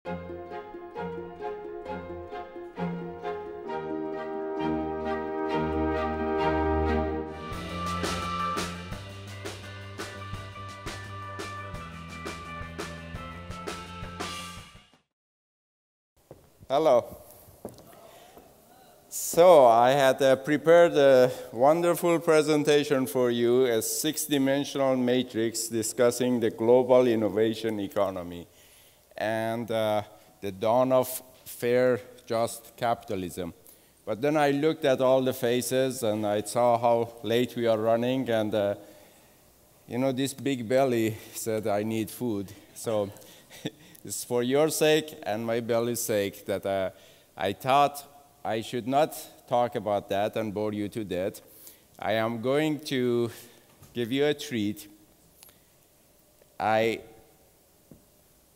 Hello. So I had prepared a wonderful presentation for you, a six-dimensional matrix discussing the global innovation economy and the dawn of fair, just capitalism. But then I looked at all the faces and I saw how late we are running, and this big belly said I need food. So it's for your sake and my belly's sake that I thought I should not talk about that and bore you to death. I am going to give you a treat. I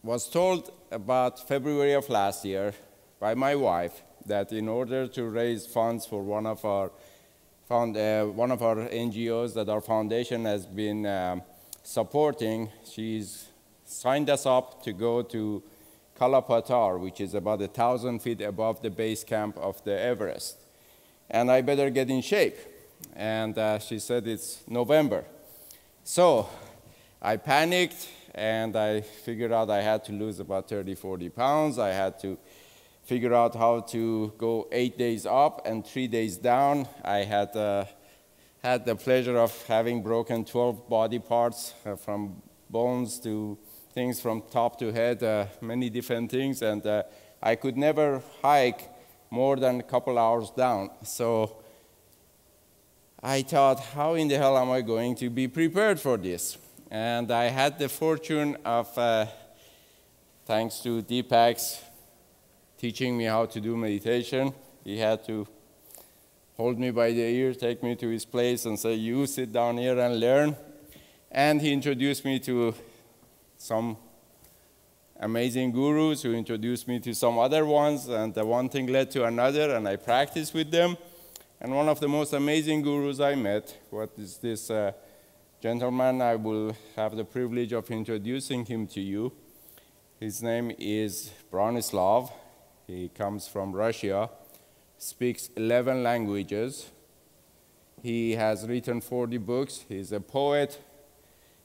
was told about February of last year by my wife that in order to raise funds for one of our NGOs that our foundation has been supporting, she's signed us up to go to Kalapatar, which is about 1,000 feet above the base camp of the Everest. And I better get in shape. And she said it's November. So I panicked, and I figured out I had to lose about 30, 40 pounds. I had to figure out how to go 8 days up and 3 days down. I had the pleasure of having broken 12 body parts from bones to things from top to head, many different things, and I could never hike more than a couple hours down. So I thought, how in the hell am I going to be prepared for this? And I had the fortune of, thanks to Deepak's teaching me how to do meditation. He had to hold me by the ear, take me to his place, and say, you sit down here and learn. And he introduced me to some amazing gurus who introduced me to some other ones, and one thing led to another, and I practiced with them. And one of the most amazing gurus I met was this gentleman. I will have the privilege of introducing him to you. His name is Bronislav. He comes from Russia, speaks 11 languages. He has written 40 books. He's a poet.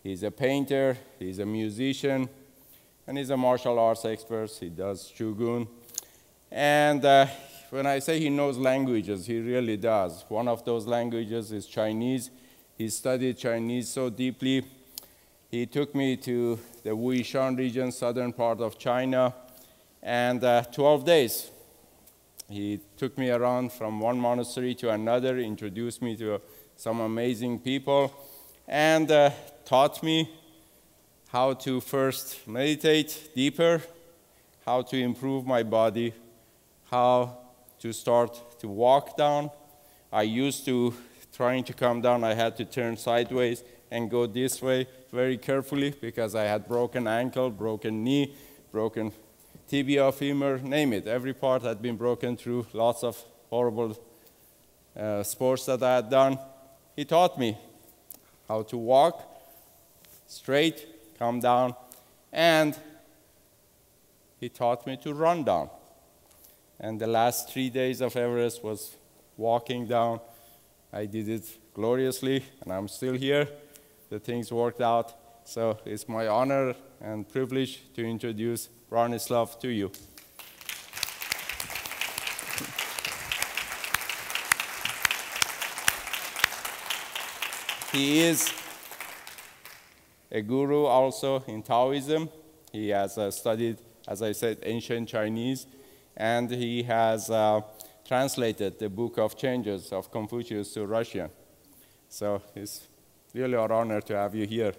He's a painter, he's a musician, and he's a martial arts expert. He does Shogun. And when I say he knows languages, he really does. One of those languages is Chinese. He studied Chinese so deeply. He took me to the Wuishan region, southern part of China, and 12 days. He took me around from one monastery to another, introduced me to some amazing people, and taught me how to first meditate deeper, how to improve my body, how to start to walk down. I used to, trying to come down, I had to turn sideways and go this way very carefully because I had broken ankle, broken knee, broken tibia, femur, name it. Every part had been broken through lots of horrible sports that I had done. He taught me how to walk straight, come down, and he taught me to run down. And the last 3 days of Everest was walking down. I did it gloriously, and I'm still here. The things worked out. So it's my honor and privilege to introduce Bronislav to you. He is a guru also in Taoism. He has studied, as I said, ancient Chinese, and he has translated the Book of Changes of Confucius to Russian. So it's really our honor to have you here.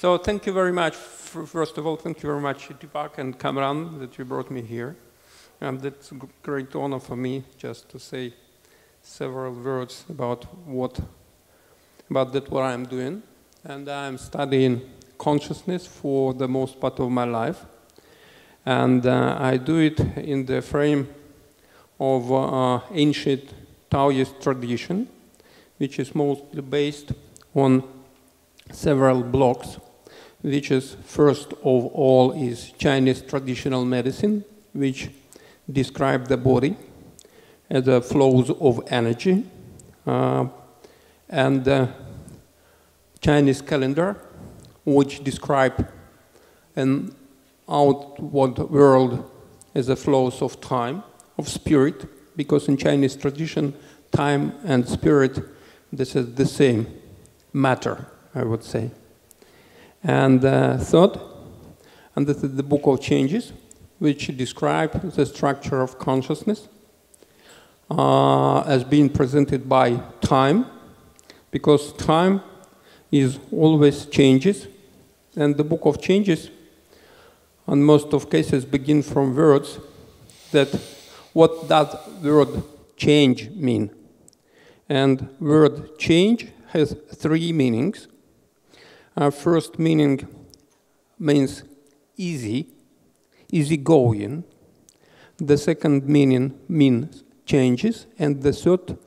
So thank you very much. First of all, thank you very much, Deepak and Kamran, that you brought me here. And it's a great honor for me just to say several words about what I'm doing. And I'm studying consciousness for the most part of my life. And I do it in the frame of ancient Taoist tradition, which is mostly based on several blocks, which is first of all is Chinese traditional medicine, which describe the body as a flows of energy, and Chinese calendar, which describe an outward world as a flows of time, of spirit, because in Chinese tradition, time and spirit, this is the same matter, I would say. And third, and this is the Book of Changes, which describe the structure of consciousness as being presented by time, because time is always changes, and the Book of Changes, in most of cases, begin from words that what does word change mean? And word change has three meanings. Our first meaning means easy, easygoing. The second meaning means changes, and the third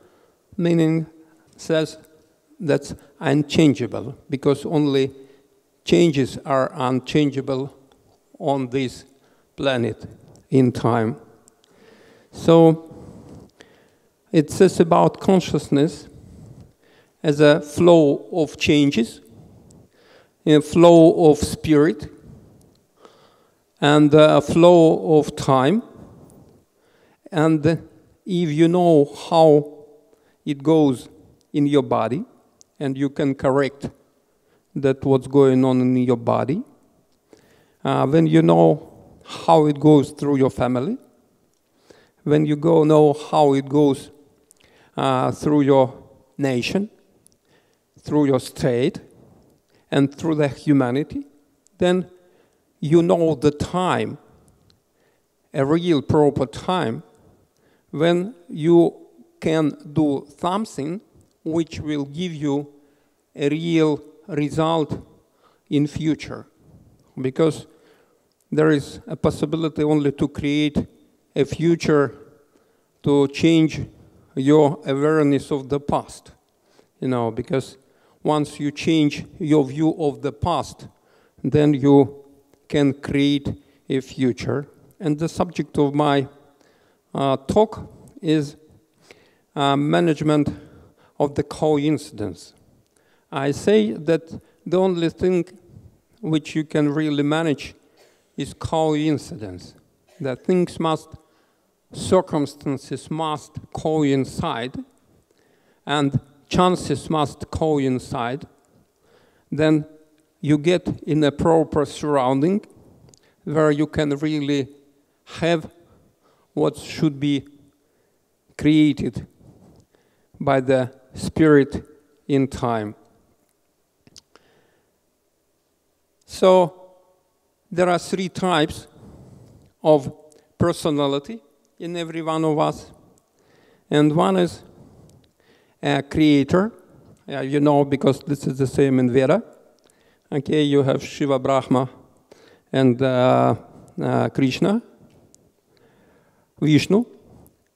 meaning says that's unchangeable, because only changes are unchangeable on this planet in time. So it says about consciousness as a flow of changes, a flow of spirit, and a flow of time. And if you know how it goes in your body, and you can correct that what's going on in your body, when you know how it goes through your family, when you know how it goes through your nation, through your state, and through the humanity, then you know the time, a real proper time, when you can do something which will give you a real result in future. Because there is a possibility only to create a future to change your awareness of the past. You know, because once you change your view of the past, then you can create a future. And the subject of my talk is management of the coincidence. I say that the only thing which you can really manage is coincidence. That things must, circumstances must coincide, and chances must coincide. Then you get in a proper surrounding where you can really have what should be created by the spirit in time. So there are three types of personality in every one of us. And one is a creator, you know, because this is the same in Veda. Okay, you have Shiva, Brahma, and Krishna, Vishnu.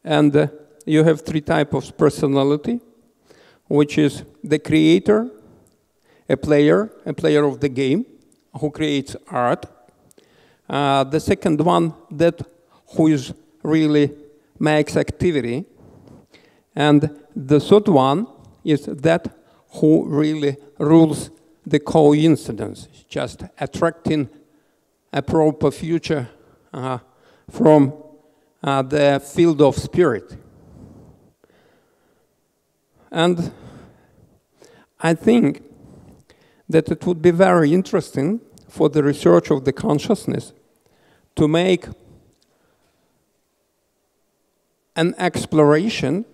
And you have three types of personality, which is the creator, a player of the game, who creates art. The second one, that who is really makes activity. And the third one is that who really rules the coincidence, just attracting a proper future from the field of spirit. And I think that it would be very interesting for the research of the consciousness to make an exploration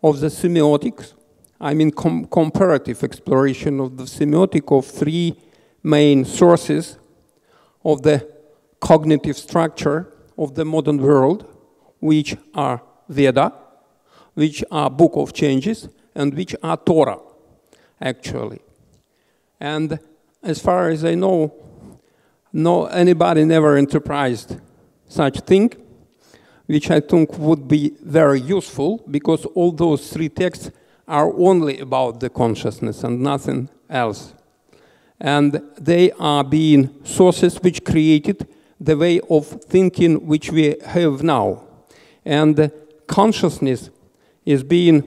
of the semiotics, I mean comparative exploration of the semiotic of three main sources of the cognitive structure of the modern world, which are Veda, which are Book of Changes, and which are Torah, actually. And as far as I know, anybody never enterprised such thing, which I think would be very useful, because all those three texts are only about the consciousness and nothing else. And they are being sources which created the way of thinking which we have now. And consciousness is being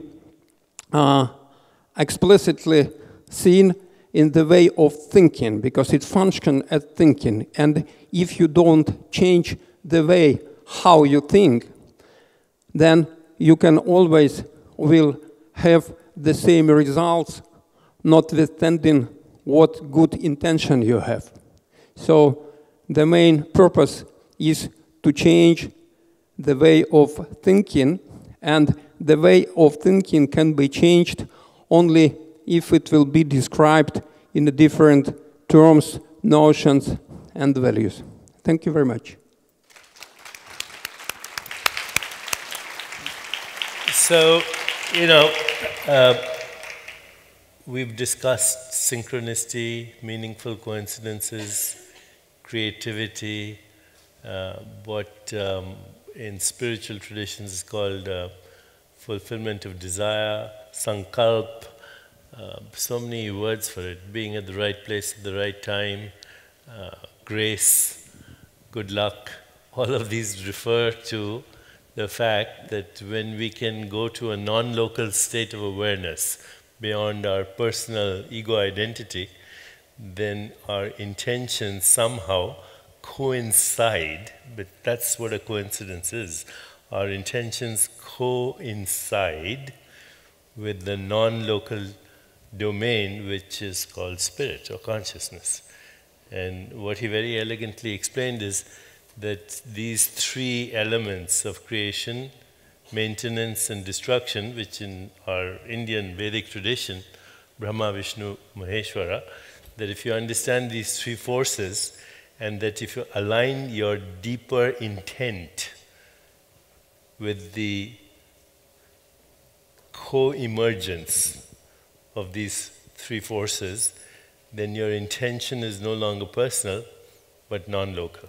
explicitly seen in the way of thinking, because it functions as thinking. And if you don't change the way how you think, then you can always will have the same results, notwithstanding what good intention you have. So the main purpose is to change the way of thinking, and the way of thinking can be changed only if it will be described in the different terms, notions, and values. Thank you very much. So, we've discussed synchronicity, meaningful coincidences, creativity, what in spiritual traditions is called fulfillment of desire, sankalp, so many words for it, being at the right place at the right time, grace, good luck. All of these refer to the fact that when we can go to a non-local state of awareness beyond our personal ego identity, then our intentions somehow coincide, but that's what a coincidence is. Our intentions coincide with the non-local domain, which is called spirit or consciousness. And what he very elegantly explained is that these three elements of creation, maintenance, and destruction, which in our Indian Vedic tradition, Brahma, Vishnu, Maheshwara, that if you understand these three forces, and that if you align your deeper intent with the co-emergence of these three forces, then your intention is no longer personal, but non-local.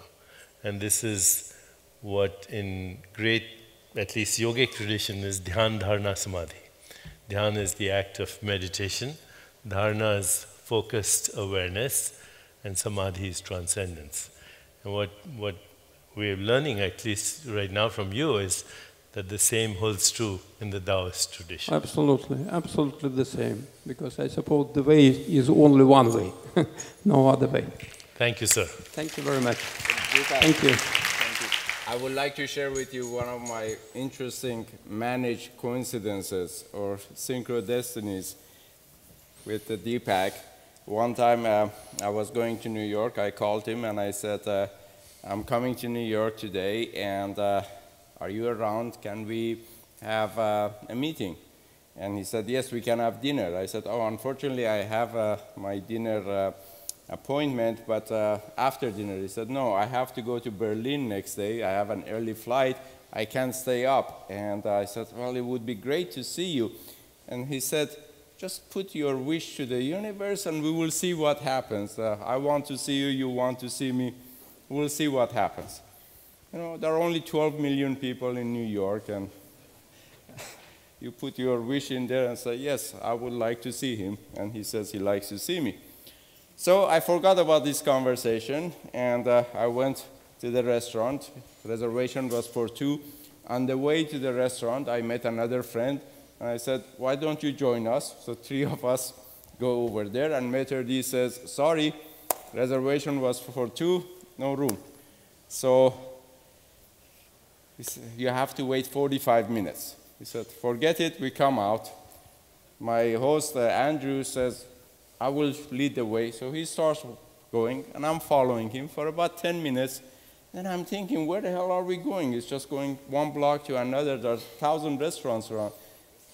And this is what in great, at least yogic tradition, is dhyan, dharana, samadhi. Dhyan is the act of meditation, dharana is focused awareness, and samadhi is transcendence. And what we're learning, at least right now from you, is that the same holds true in the Taoist tradition. Absolutely, absolutely the same. Because I suppose the way is only one way, no other way. Thank you, sir. Thank you very much. Thank you. Thank you. I would like to share with you one of my interesting managed coincidences or synchrodestinies with the Deepak. One time I was going to New York. I called him and I said, I'm coming to New York today, and are you around? Can we have a meeting? And he said, yes, we can have dinner. I said, oh, unfortunately, I have my dinner appointment, but after dinner. He said, no, I have to go to Berlin next day. I have an early flight. I can't stay up. And I said, well, it would be great to see you. And he said, just put your wish to the universe and we will see what happens. I want to see you, you want to see me. We'll see what happens. You know, there are only 12 million people in New York, and you put your wish in there and say, yes, I would like to see him. And he says he likes to see me. So I forgot about this conversation, and I went to the restaurant. Reservation was for 2. On the way to the restaurant, I met another friend, and I said, why don't you join us? So 3 of us go over there, and Maitre D says, sorry, reservation was for 2, no room. So you have to wait 45 minutes. He said, forget it, we come out. My host, Andrew, says, I will lead the way. So he starts going, and I'm following him for about 10 minutes. Then I'm thinking, where the hell are we going? It's just going 1 block to another. There's 1,000 restaurants around.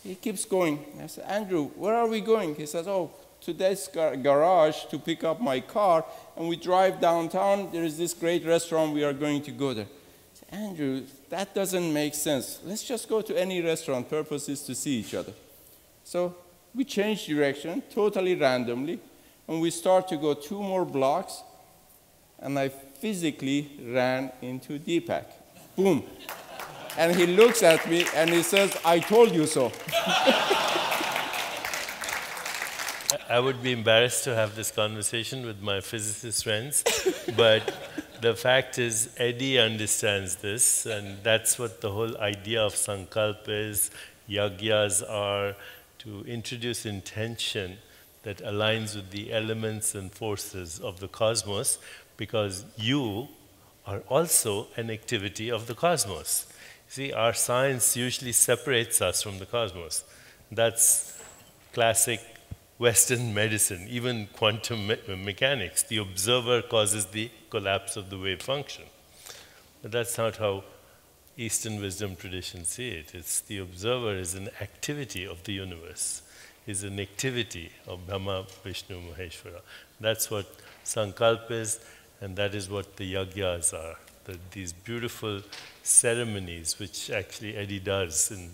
He keeps going. I said, Andrew, where are we going? He says, oh, to this garage to pick up my car, and we drive downtown. There is this great restaurant. We are going to go there. I said, Andrew, that doesn't make sense. Let's just go to any restaurant. Purpose is to see each other. So we changed direction totally randomly, and we start to go 2 more blocks, and I physically ran into Deepak. Boom. And he looks at me and he says, I told you so. I would be embarrassed to have this conversation with my physicist friends, but the fact is Eddie understands this, and that's what the whole idea of sankalpa is, yagyas are, to introduce intention that aligns with the elements and forces of the cosmos, because you are also an activity of the cosmos. See, our science usually separates us from the cosmos. That's classic Western medicine, even quantum mechanics. The observer causes the collapse of the wave function. But that's not how Eastern wisdom traditions see it. It's the observer is an activity of the universe, is an activity of Brahma, Vishnu, Maheshwara. That's what sankalpa is, and that is what the yagyas are. These beautiful ceremonies, which actually Eddie does in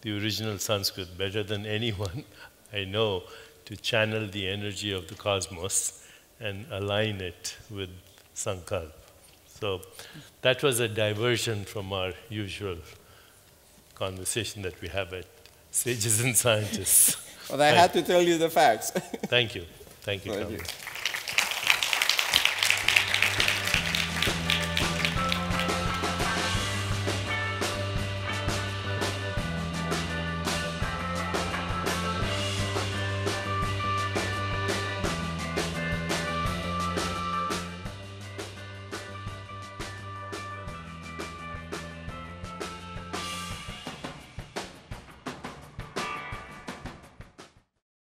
the original Sanskrit better than anyone I know, to channel the energy of the cosmos and align it with sankalpa. So that was a diversion from our usual conversation that we have at Sages and Scientists. But I had to tell you the facts. Thank you. Thank you, Kamran.